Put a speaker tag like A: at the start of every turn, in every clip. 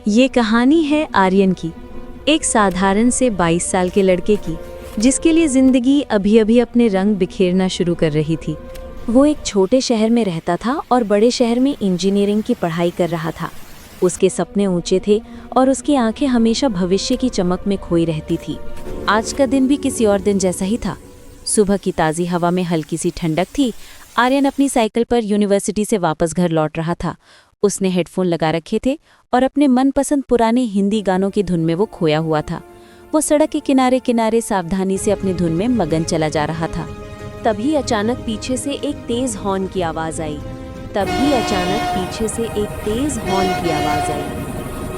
A: ये कहानी है आर्यन की, एक साधारण से 22 साल के लड़के की, जिसके लिए ज़िंदगी अभी अभी अपने रंग बिखेरना शुरू कर रही थी। वो एक छोटे शहर में रहता था और बड़े शहर में इंजीनियरिंग की पढ़ाई कर रहा था। उसके सपने ऊंचे थे और उसकी आंखें हमेशा भविष्य की चमक में खोई रहती थी। आज का दिन भी किसी और दिन जैसा ही था। सुबह की ताज़ी हवा में हल्की सी ठंडक थी। आर्यन अपनी साइकिल पर यूनिवर्सिटी से वापस घर लौट रहा था। उसने हेडफोन लगा रखे थे और अपने मनपसंद पुराने हिंदी गानों की धुन में वो खोया हुआ था। वो सड़क के किनारे किनारे सावधानी से अपनी धुन में मगन चला जा रहा था। तभी अचानक पीछे से एक तेज हॉर्न की आवाज़ आई।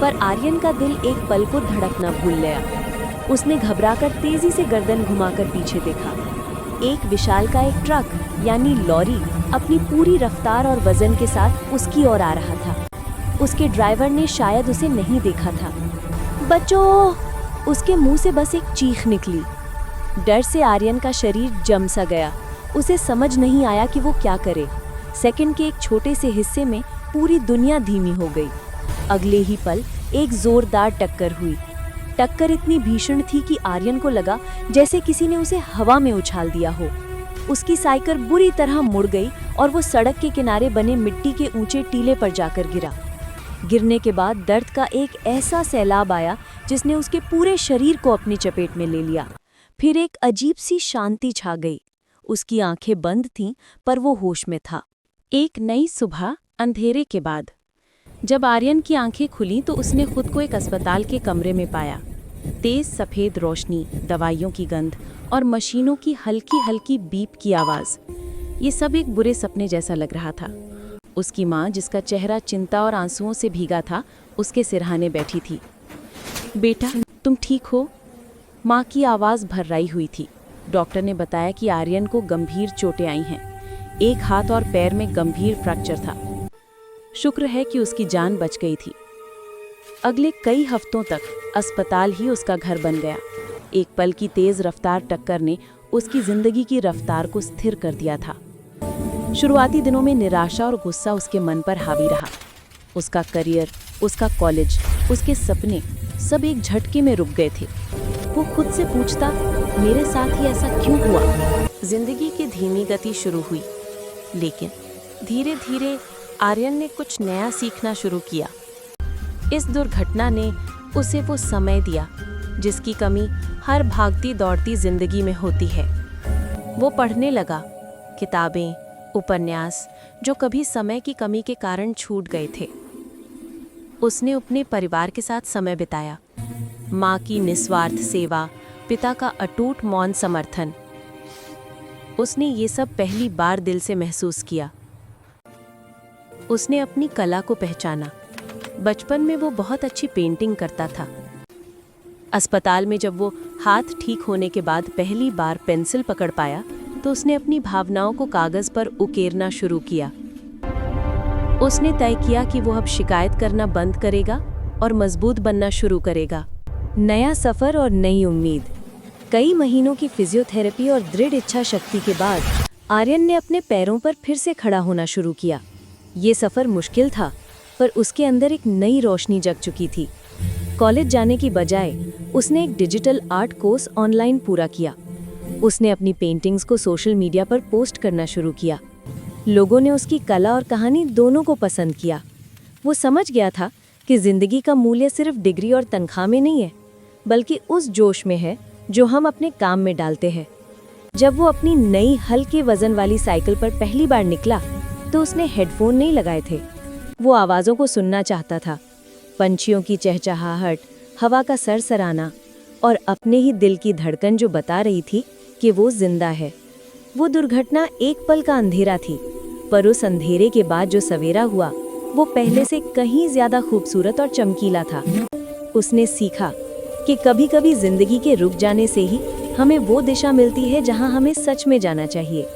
A: पर आर्यन का दिल एक पल को धड़कना भूल गया। उसने घबराकर तेजी से गर्दन घुमाकर पीछे देखा। एक विशालकाय ट्रक यानी लॉरी अपनी पूरी रफ्तार और वजन के साथ उसकी ओर आ रहा था। उसके ड्राइवर ने शायद उसे नहीं देखा था। बचो! उसके मुंह से बस एक चीख निकली। डर से आर्यन का शरीर जम सा गया। उसे समझ नहीं आया कि वो क्या करे। सेकंड के एक छोटे से हिस्से में पूरी दुनिया धीमी हो गई। अगले ही पल एक जोरदार टक्कर हुई। टक्कर इतनी भीषण थी कि आर्यन को लगा जैसे किसी ने उसे हवा में उछाल दिया हो। उसकी साइकिल बुरी तरह मुड़ गई और वो सड़क के किनारे बने मिट्टी के ऊंचे टीले पर जाकर गिरा। गिरने के बाद दर्द का एक ऐसा सैलाब आया जिसने उसके पूरे शरीर को अपनी चपेट में ले लिया। फिर एक अजीब सी शांति छा गई। उसकी आंखें बंद थीं पर वो होश में था। एक नई सुबह अंधेरे के बाद जब आर्यन की आंखें खुलीं तो उसने खुद को एक अस्पताल के कमरे में पाया। तेज सफ़ेद रोशनी, दवाइयों की गंध और मशीनों की हल्की हल्की बीप की आवाज़, ये सब एक बुरे सपने जैसा लग रहा था। उसकी माँ, जिसका चेहरा चिंता और आंसुओं से भीगा था, उसके सिरहाने बैठी थी। बेटा, तुम ठीक हो? माँ की आवाज़ भर्राई हुई थी। डॉक्टर ने बताया कि आर्यन को गंभीर चोटें आई हैं। एक हाथ और पैर में गंभीर फ्रैक्चर था। शुक्र है कि उसकी जान बच गई थी। अगले कई हफ्तों तक अस्पताल ही उसका घर बन गया। एक पल की तेज रफ्तार टक्कर ने उसकी जिंदगी की रफ्तार को स्थिर कर दिया था। शुरुआती दिनों में निराशा और गुस्सा उसके मन पर हावी रहा। उसका करियर, उसका कॉलेज, उसके सपने सब एक झटके में रुक गए थे। वो खुद से पूछता, मेरे साथ ही ऐसा क्यों हुआ? जिंदगी की धीमी गति शुरू हुई, लेकिन धीरे धीरे आर्यन ने कुछ नया सीखना शुरू किया। इस दुर्घटना ने उसे वो समय दिया जिसकी कमी हर भागती दौड़ती जिंदगी में होती है। वो पढ़ने लगा, किताबें, उपन्यास जो कभी समय की कमी के कारण छूट गए थे। उसने अपने परिवार के साथ समय बिताया। माँ की निस्वार्थ सेवा, पिता का अटूट मौन समर्थन, उसने ये सब पहली बार दिल से महसूस किया। उसने अपनी कला को पहचाना। बचपन में वो बहुत अच्छी पेंटिंग करता था। अस्पताल में जब वो हाथ ठीक होने के बाद पहली बार पेंसिल पकड़ पाया तो उसने अपनी भावनाओं को कागज़ पर उकेरना शुरू किया। उसने तय किया कि वो अब शिकायत करना बंद करेगा और मजबूत बनना शुरू करेगा। नया सफ़र और नई उम्मीद। कई महीनों की फिजियोथेरेपी और दृढ़ इच्छा शक्ति के बाद आर्यन ने अपने पैरों पर फिर से खड़ा होना शुरू किया। ये सफ़र मुश्किल था, पर उसके अंदर एक नई रोशनी जग चुकी थी। कॉलेज जाने की बजाय उसने एक डिजिटल आर्ट कोर्स ऑनलाइन पूरा किया। उसने अपनी पेंटिंग्स को सोशल मीडिया पर पोस्ट करना शुरू किया। लोगों ने उसकी कला और कहानी दोनों को पसंद किया। वो समझ गया था कि ज़िंदगी का मूल्य सिर्फ डिग्री और तनख्वाह में नहीं है, बल्कि उस जोश में है जो हम अपने काम में डालते हैं। जब वो अपनी नई हल्के वजन वाली साइकिल पर पहली बार निकला तो उसने हेडफोन नहीं लगाए थे। वो आवाज़ों को सुनना चाहता था, पंछियों की चहचहाहट, हवा का सरसराना और अपने ही दिल की धड़कन जो बता रही थी कि वो जिंदा है। वो दुर्घटना एक पल का अंधेरा थी, पर उस अंधेरे के बाद जो सवेरा हुआ वो पहले से कहीं ज़्यादा खूबसूरत और चमकीला था। उसने सीखा कि कभी-कभी जिंदगी के रुक जाने से ही हमें वो दिशा मिलती है जहां हमें सच में जाना चाहिए।